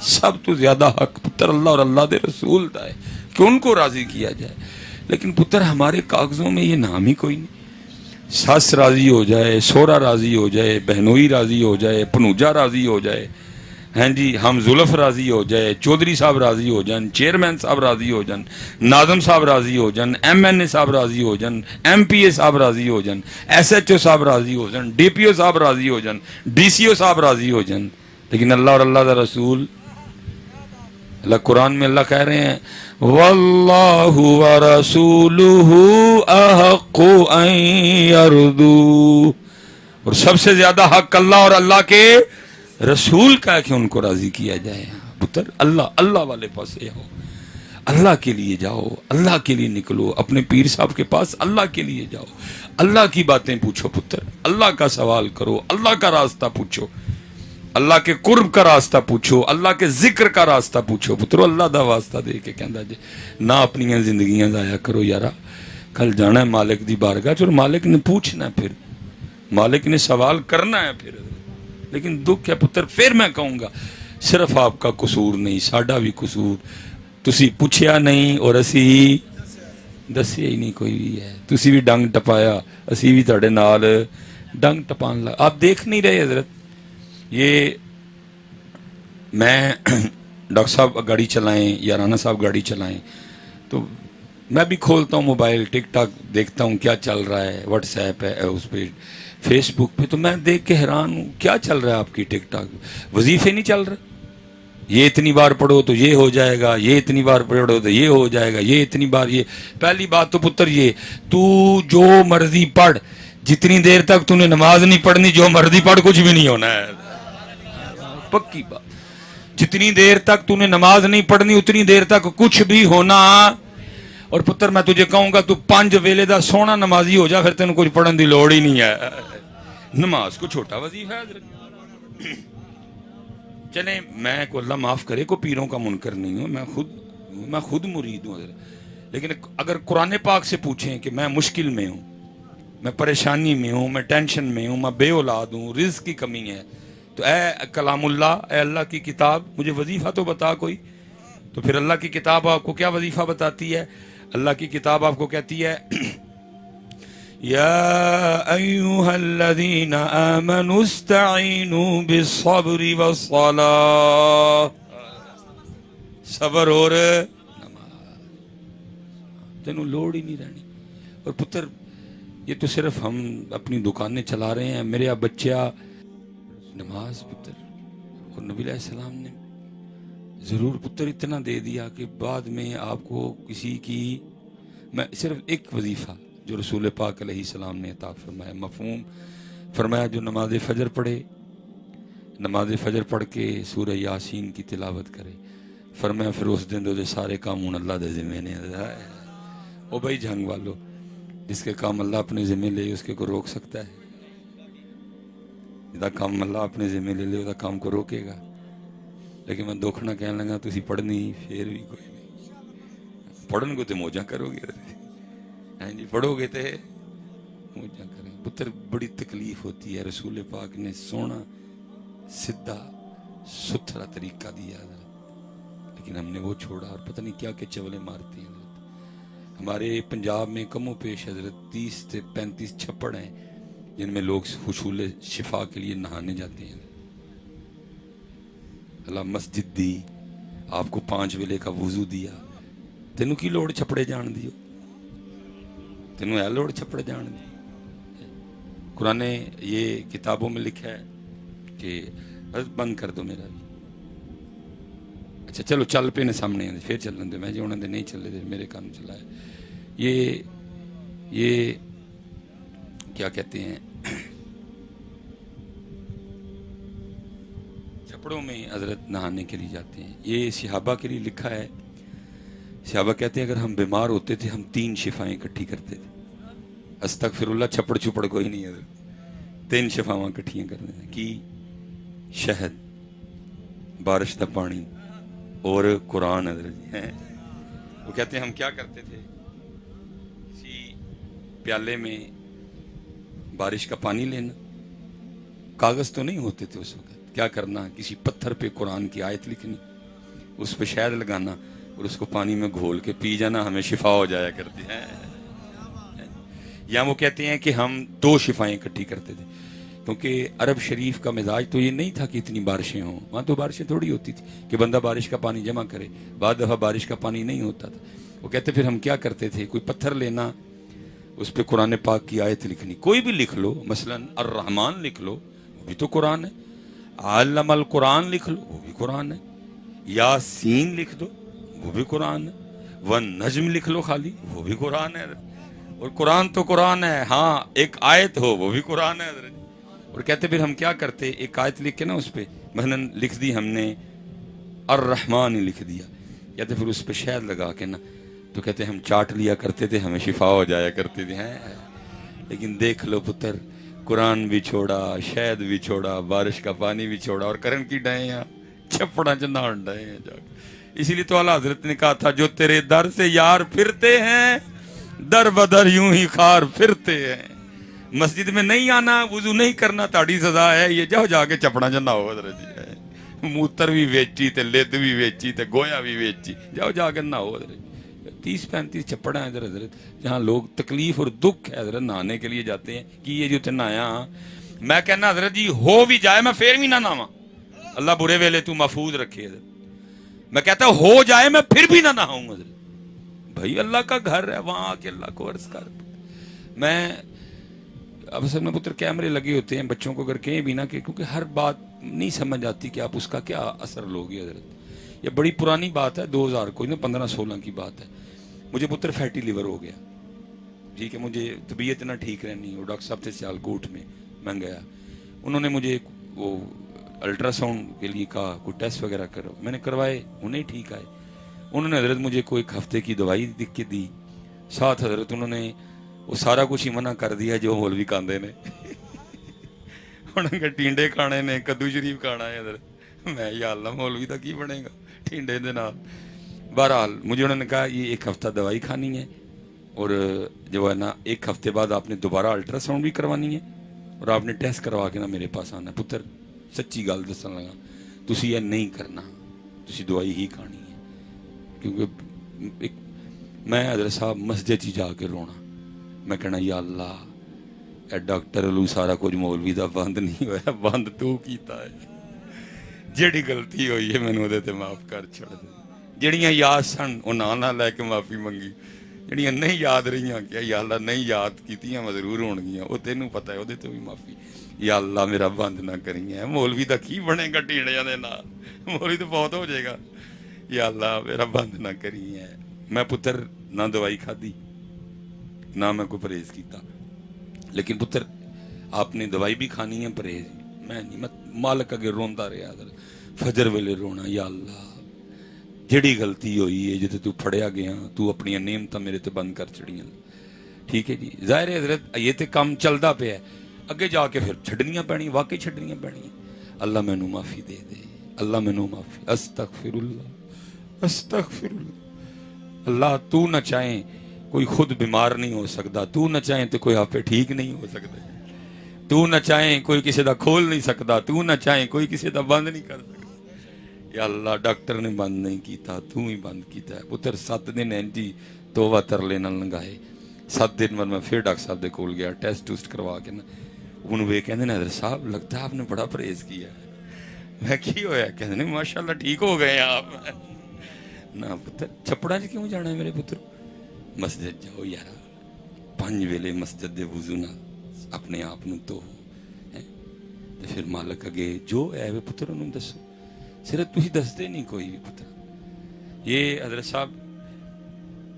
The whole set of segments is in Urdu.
سب تو زیادہ حق پتر اللہ اور اللہ دے رسول دا ہے کہ ان کو راضی کیا جائے. لیکن پتر ہمارے کاغذوں میں یہ نام ہی کوئی نہیں. ساس راضی ہو جائے, سورا راضی ہو جائے, بہنوئی راضی ہو جائے, پنوجا راضی ہو جائے, ہاں جی ہم زلف راضی ہو جائے, چودھری صاحب راضی ہو جان, چیئرمین صاحب راضی ہو جان, ناظم صاحب راضی ہو جان, ایم این اے صاحب راضی ہو جان, ایم پی اے صاحب راضی ہو جان, ایس ایچ او صاحب راضی ہو جان, ڈی پی او صاحب راضی ہو جان, ڈی سی او صاحب راضی ہو جان. لیکن اللہ اور اللہ کا رسول, اللہ قرآن میں اللہ کہہ رہے ہیں واللہ ورسولہ احق ان یرضوہ, اور سب سے زیادہ حق اللہ اور اللہ کے رسول کا ہے کہ ان کو راضی کیا جائے. پتر اللہ والے پاس آؤ, اللہ کے لیے جاؤ, اللہ کے لیے نکلو, اپنے پیر صاحب کے پاس اللہ کے لیے جاؤ, اللہ کی باتیں پوچھو پتر, اللہ کا سوال کرو, اللہ کا راستہ پوچھو, اللہ کے قرب کا راستہ پوچھو, اللہ کے ذکر کا راستہ پوچھو. پترو اللہ دا واسطہ دے کے کہندا جے نہ اپنی زندگیاں ضائع کرو یارا, کل جانا ہے مالک دی بارگاہ چ, اور مالک نے پوچھنا ہے, پھر مالک نے سوال کرنا ہے پھر. لیکن دکھ ہے پتر, پھر میں کہوں گا صرف آپ کا قصور نہیں, ساڈا بھی قصور, تسی پوچھیا نہیں اور اسی دسیا ہی نہیں کوئی بھی ہے. تسی بھی ڈنگ ٹپایا, اسی بھی تہاڈے نال ڈنگ ٹپان لگا. آپ دیکھ نہیں رہے حضرت, یہ میں ڈاکٹر صاحب گاڑی چلائیں یا رانا صاحب گاڑی چلائیں تو میں بھی کھولتا ہوں موبائل, ٹک ٹاک دیکھتا ہوں کیا چل رہا ہے, واٹس ایپ ہے اس پہ, فیس بک پہ, تو میں دیکھ کے حیران ہوں کیا چل رہا ہے آپ کی ٹک ٹاک. وظیفے نہیں چل رہے, یہ اتنی بار پڑھو تو یہ ہو جائے گا, یہ اتنی بار پڑھو تو یہ ہو جائے گا, یہ اتنی بار یہ. پہلی بات تو پتر یہ, تو جو مرضی پڑھ, جتنی دیر تک تو نے نماز نہیں پڑھنی جو مرضی پڑھ کچھ بھی نہیں ہونا ہے. پکی بات, جتنی دیر تک تو نے نماز نہیں پڑھنی اتنی دیر تک کچھ بھی ہونا. اور پتر میں تجھے کہوں گا تو 5 ویلے دا سونا نمازی ہو جا, پھر تینوں کچھ پڑھن دی لوڑ ہی نہیں ہے. نماز کو چھوٹا وظیفہ ہے. چلیں میں کو اللہ معاف کرے کو پیروں کا منکر نہیں ہوں, میں خود مرید ہوں حضرت. لیکن اگر قرآن پاک سے پوچھیں کہ میں مشکل میں ہوں, میں پریشانی میں ہوں, میں ٹینشن میں ہوں, میں بے اولاد ہوں, رزق کی کمی ہے, تو اے کلام اللہ, اے اللہ کی کتاب مجھے وظیفہ تو بتا کوئی. تو پھر اللہ کی کتاب آپ کو کیا وظیفہ بتاتی ہے؟ اللہ کی کتاب آپ کو کہتی ہے یا ایھا الذین آمنوا استعینوا بالصبر والصلاۃ, صبر اور نماز. تینوں لوڑ ہی نہیں رہنی. اور پتر یہ تو صرف ہم اپنی دکانیں چلا رہے ہیں, میرے بچہ نماز پتر, اور نبی علیہ السلام نے ضرور پتر اتنا دے دیا کہ بعد میں آپ کو کسی کی, میں صرف ایک وظیفہ جو رسول پاک علیہ السلام نے عطا فرمایا, مفہوم فرمایا, جو نماز فجر پڑھے, نماز فجر پڑھ کے سورہ یاسین کی تلاوت کرے, فرمایا پھر اس دن دے سارے کام ہوں اللہ دے ذمے نے. او بھائی جھنگ والو, جس کے کام اللہ اپنے ذمے لے اس کے کو روک سکتا ہے؟ جدا کام اللہ اپنے ذمے لے لے, وہ کام کو روکے گا. لیکن میں دکھنا کہنے لگا تسی پڑھنی پھر بھی کوئی نہیں, پڑھن کو تو موجاں کرو گے, ہاں جی پڑھو گے تو موجاں کریں. پتر بڑی تکلیف ہوتی ہے, رسول پاک نے سونا سدھا ستھرا طریقہ دیا حضرت, لیکن ہم نے وہ چھوڑا اور پتہ نہیں کیا کہ چولے مارتے ہیں حضرت. ہمارے پنجاب میں کم و پیش حضرت 30 سے 35 چھپڑ ہیں جن میں لوگ حصول شفا کے لیے نہانے جاتے ہیں. اللہ مسجد دی, آپ کو 5 ویلے کا وضو دیا, تینوں کی لوڑ چھپڑے جان دیو, تینوں ہے لوڑ چھپڑے جان دی. قرآن یہ کتابوں میں لکھا ہے کہ بند کر دو میرا بھی. اچھا چلو چل پے نے سامنے پھر چلن دے, میں جی انہوں نے نہیں چلے دے, میرے کام چلا ہے. یہ کیا کہتے ہیں, چھپڑوں میں حضرت نہانے کے لیے جاتے ہیں. یہ صحابہ کے لیے لکھا ہے, صحابہ کہتے ہیں اگر ہم بیمار ہوتے تھے ہم 3 شفائیں اکٹھی کرتے تھے. استغفر اللہ, چھپڑ چھپڑ کوئی نہیں حضرت, 3 شفاواں اکٹھیاں کر دیتے کی شہد, بارش دا پانی اور قرآن حضرت ہیں. وہ کہتے ہیں ہم کیا کرتے تھے, کسی پیالے میں بارش کا پانی لینا, کاغذ تو نہیں ہوتے تھے اس وقت, کیا کرنا, کسی پتھر پہ قرآن کی آیت لکھنی, اس پہ شہد لگانا اور اس کو پانی میں گھول کے پی جانا، ہمیں شفا ہو جایا کرتی ہے. یا وہ کہتے ہیں کہ ہم 2 شفائیں اکٹھی کرتے تھے، کیونکہ عرب شریف کا مزاج تو یہ نہیں تھا کہ اتنی بارشیں ہوں. وہاں تو بارشیں تھوڑی ہوتی تھی کہ بندہ بارش کا پانی جمع کرے. بعد دفعہ بارش کا پانی نہیں ہوتا تھا. وہ کہتے پھر ہم کیا کرتے تھے، کوئی پتھر لینا، اس پہ قرآن پاک کی آیت لکھنی، کوئی بھی لکھ لو، مثلا الرحمن لکھ لو، وہ بھی تو قرآن ہے. علم القرآن لکھ لو، وہ بھی قرآن ہے. یاسین لکھ دو، وہ بھی قرآن ہے. والنجم لکھ لو خالی، وہ بھی قرآن ہے. اور قرآن تو قرآن ہے، ہاں ایک آیت ہو وہ بھی قرآن ہے. اور کہتے پھر ہم کیا کرتے، ایک آیت لکھ کے نا اس پہ مثلا لکھ دی ہم نے الرحمن ہی لکھ دیا، کہتے پھر اس پہ شہد لگا کے نا، تو کہتے ہم چاٹ لیا کرتے تھے، ہمیں شفا ہو جایا کرتی تھی. لیکن دیکھ لو پتر، قرآن بھی چھوڑا، شہد بھی چھوڑا، بارش کا پانی بھی چھوڑا، اور کرن کی ڈائیں یہاں چھپڑا چنان ڈائیں جا کے. اسی لیے تو اعلیٰ حضرت نے کہا تھا جو تیرے در سے یار پھرتے ہیں، در بدر یوں ہی خار پھرتے ہیں. مسجد میں نہیں آنا، وضو نہیں کرنا، تاڑی سزا ہے. یہ جاؤ جا کے چپڑا چنا ہو حضرت جی، موتر بھی ویچی تے لد بھی ویچی تے گویا بھی ویچی، جاؤ جا کے نہ ہو حضرت. 30-35 چپڑا ہیں حضرت، جہاں لوگ تکلیف اور دکھ ہے حضرت نہانے کے لیے جاتے ہیں کہ یہ جو نہایا. میں کہنا حضرت جی ہو بھی جائے میں پھر بھی نہ نہاواں، اللہ برے ویلے تو محفوظ رکھے حضرت. میں کہتا ہوں ہو جائے میں پھر بھی نہ نہاؤں حضرت. بھائی اللہ کا گھر ہے، وہاں آ کے اللہ کو عرض کر. میں اب اصل میں پتر کیمرے لگے ہوتے ہیں بچوں کو اگر کہیں بھی نہ کہ، کیونکہ ہر بات نہیں سمجھ آتی کہ آپ اس کا کیا اثر لوگے حضرت. یہ بڑی پرانی بات ہے، 2000 کوئی نا 15-16 کی بات ہے. مجھے پتر فیٹی لیور ہو گیا، ٹھیک ہے، مجھے طبیعت نہ ٹھیک رہنی، اور ڈاکٹر صاحب تھے سیالکوٹ میں گیا. انہوں نے مجھے وہ الٹرا ساؤنڈ کے لیے کہا کوئی ٹیسٹ وغیرہ کرو، میں نے کروائے، انہیں ٹھیک آئے. انہوں نے حضرت مجھے کوئی 1 ہفتے کی دوائی لکھ کے دی، ساتھ حضرت انہوں نے وہ سارا کچھ ہی منع کر دیا جو مولوی کاندے نے. انہوں نے ٹینڈے کھانے نے، کدو شریف کھانا ہے حضرت. میں یا اللہ مولوی دا کی بنے گا ٹینڈے دے نال. بہرحال مجھے انہوں نے کہا یہ 1 ہفتہ دوائی کھانی ہے، اور جو ہے نا 1 ہفتے بعد آپ نے دوبارہ الٹرا ساؤنڈ بھی کروانی ہے، اور آپ نے ٹیسٹ کروا کے نا میرے پاس آنا. پتر سچی گل دسن لگا، تسی یہ نہیں کرنا، تسی دوائی ہی کھانی ہے. کیونکہ میں حضرت صاحب مسجد ہی جا کے رونا، میں کہنا یا اللہ اے ڈاکٹر علیہ سارا کچھ مولوی دا بند نہیں ہویا، بند تو کیتا ہے. جیڑی غلطی ہوئی ہے مینوں دے تے معاف کر چھڑ دے. جڑیاں یاد سن وہ نہ لے کے معافی منگی، جڑیاں نہیں یاد رہیاں کہ یا اللہ نہیں یاد کیتیاں میں ضرور ہون گیاں، وہ تینوں پتہ ہے، وہ تو بھی معافی. یا اللہ میرا بند نہ کریں. مولوی دا کی بنے گا ٹیڑیاں دے نال، مولوی تو بہت ہو جائے گا. یا اللہ میرا بند نہ کری. میں پتر نہ دوائی کھادی نہ میں کوئی پرہیز کیتا. لیکن پتر آپ نے دوائی بھی کھانی ہے، پرہیز میں نہیں. میں مالک اگے روندا رہا فجر ویلے رونا، یا اللہ جڑی غلطی ہوئی ہے جتے تو پھڑیا گیا، تو اپنی نعمتاں میرے تے بند کر چڑیاں. ٹھیک ہے جی، ظاہر ہے حضرت یہ تے کام چلدا پیا ہے، اگے جا کے پھر چھڈنیاں پینی، واقعی چھڈنیاں پینی. اللہ مینوں معافی دے دے، اللہ مینوں معافی. استغفر اللہ استغفر اللہ. اللہ تو نہ چاہیں کوئی خود بیمار نہیں ہو سکتا، تو نہ چاہیں تو کوئی آپ پہ ٹھیک نہیں ہو سکتا، تو نہ چاہیں کوئی کسی دا کھول نہیں سکتا، تو نہ چاہیں کوئی کسی دا بند نہیں کر سکتا. یا اللہ ڈاکٹر نے بند نہیں کیتا، تو ہی بند کیتا ہے. پتر 7 دن اینجی توبہ ترلے نال لنگائے. 7 دن بعد میں پھر ڈاکٹر صاحب دے کول گیا، ٹیسٹ کروا کے نا انہوں نے کہندے نے حضرت صاحب لگتا ہے آپ نے بڑا پرہیز کیا ہے. میں کی ہویا؟ کہندے نے ماشاءاللہ ٹھیک ہو گئے آپ. نہ پتر چھپڑا کیوں جانا ہے میرے پتر؟ مسجد جاؤ یارا، 5 ویلے مسجد دے وضو نال اپنے آپ نو تو پھر مالک اگے جو ہے وہ پتر انہوں دسو. صرف تھی دستے نہیں کوئی بھی پتر. یہ حضرت صاحب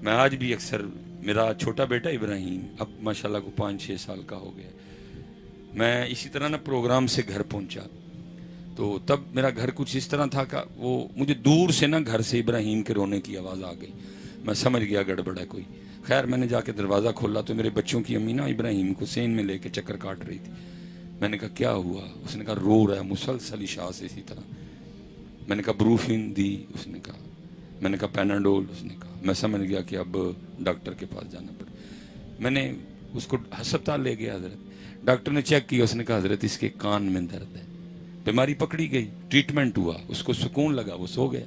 میں آج بھی اکثر، میرا چھوٹا بیٹا ابراہیم اب ماشاءاللہ کو 5-6 سال کا ہو گیا، میں اسی طرح نا پروگرام سے گھر پہنچا تو تب میرا گھر کچھ اس طرح تھا کہ وہ مجھے دور سے نا گھر سے ابراہیم کے رونے کی آواز آ گئی. میں سمجھ گیا گڑبڑ ہے کوئی. خیر میں نے جا کے دروازہ کھولا تو میرے بچوں کی امی نا ابراہیم کو سین میں لے کے چکر کاٹ رہی تھی. میں نے کہا کیا ہوا؟ اس نے کہا رو رہا ہے مسلسل اشاع سے اسی طرح. میں نے کہا بروفین دی، اس نے کہا. میں نے کہا پیناڈول، اس نے کہا. میں سمجھ گیا کہ اب ڈاکٹر کے پاس جانا پڑے. میں نے اس کو ہسپتال لے گیا حضرت. ڈاکٹر نے چیک کیا، اس نے کہا حضرت اس کے کان میں درد ہے. بیماری پکڑی گئی، ٹریٹمنٹ ہوا، اس کو سکون لگا، وہ سو گیا.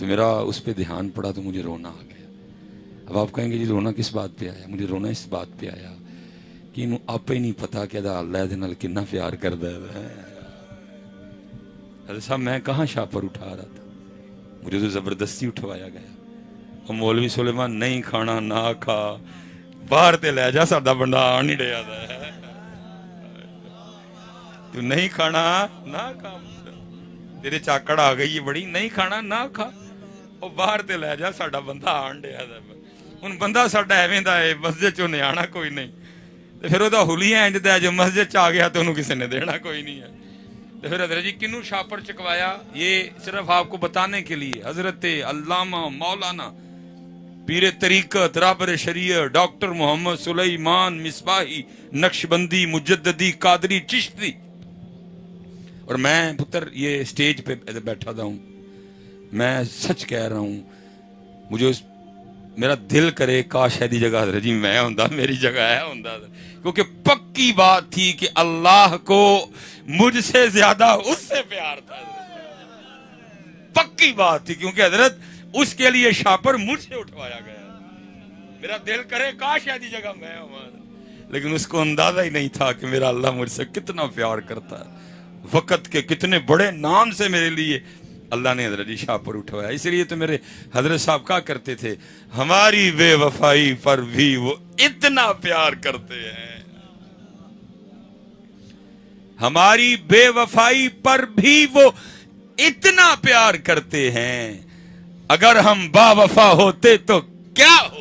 تو میرا اس پہ دھیان پڑا تو مجھے رونا آ گیا. اب آپ کہیں گے جی رونا کس بات پہ آیا؟ مجھے رونا اس بات پہ آیا کہ انہوں آپ ہی نہیں پتا کہ اللہ دے نال کتنا پیار کردا ہے. حضرت صاحب میں کہاں شاپر اٹھا رہا تھا، مجھے تو زبردستی اٹھوایا گیا. اور مولوی سلیمان نہیں کھانا نہ کھا، باہر تے لے جا، ساڈا بندہ آ نہیں رہا ہے. تو نہیں کھانا نہ کھا، تیرے چاکڑ آ گئی ہے بڑی، نہیں کھانا نہ کھا، اور باہر تے لے جا، ساڈا بندہ آن ڈیا. ہن بندہ ساڈا ایویں دا ہے، مسجد چوں نے آنا کوئی نہیں، تے پھر وہ حلیہ انج دا ہے جو مسجد چ آ گیا تو انہوں کسی نے دینا کوئی نہیں ہے. تو پھر حضرت جی کنوں شاپر چکوایا؟ یہ صرف آپ کو بتانے کے لیے حضرت علامہ مولانا پیر طریقت رابر شریعت ڈاکٹر محمد سلیمان مصباحی نقشبندی مجددی قادری چشتی. اور میں پتر یہ سٹیج پہ بیٹھا تھا ہوں، میں سچ کہہ رہا ہوں، مجھے میرا دل کرے کاش ایسی جگہ حضرت جی میں ہوندا، میری جگہ ہے ہوندا، کیونکہ پکی بات تھی کہ اللہ کو مجھ سے زیادہ اس سے پیار تھا. پکی بات تھی، کیونکہ حضرت اس کے لیے شاپر مجھ سے اٹھوایا گیا. میرا دل کرے کاش ایسی جگہ میں ہوں، لیکن اس کو اندازہ ہی نہیں تھا کہ میرا اللہ مجھ سے کتنا پیار کرتا ہے. وقت کے کتنے بڑے نام سے میرے لیے اللہ نے حضرت جی شاپر اٹھوایا. اس لیے تو میرے حضرت صاحب کہا کرتے تھے ہماری بے وفائی پر بھی وہ اتنا پیار کرتے ہیں، ہماری بے وفائی پر بھی وہ اتنا پیار کرتے ہیں. اگر ہم با وفا ہوتے تو کیا ہو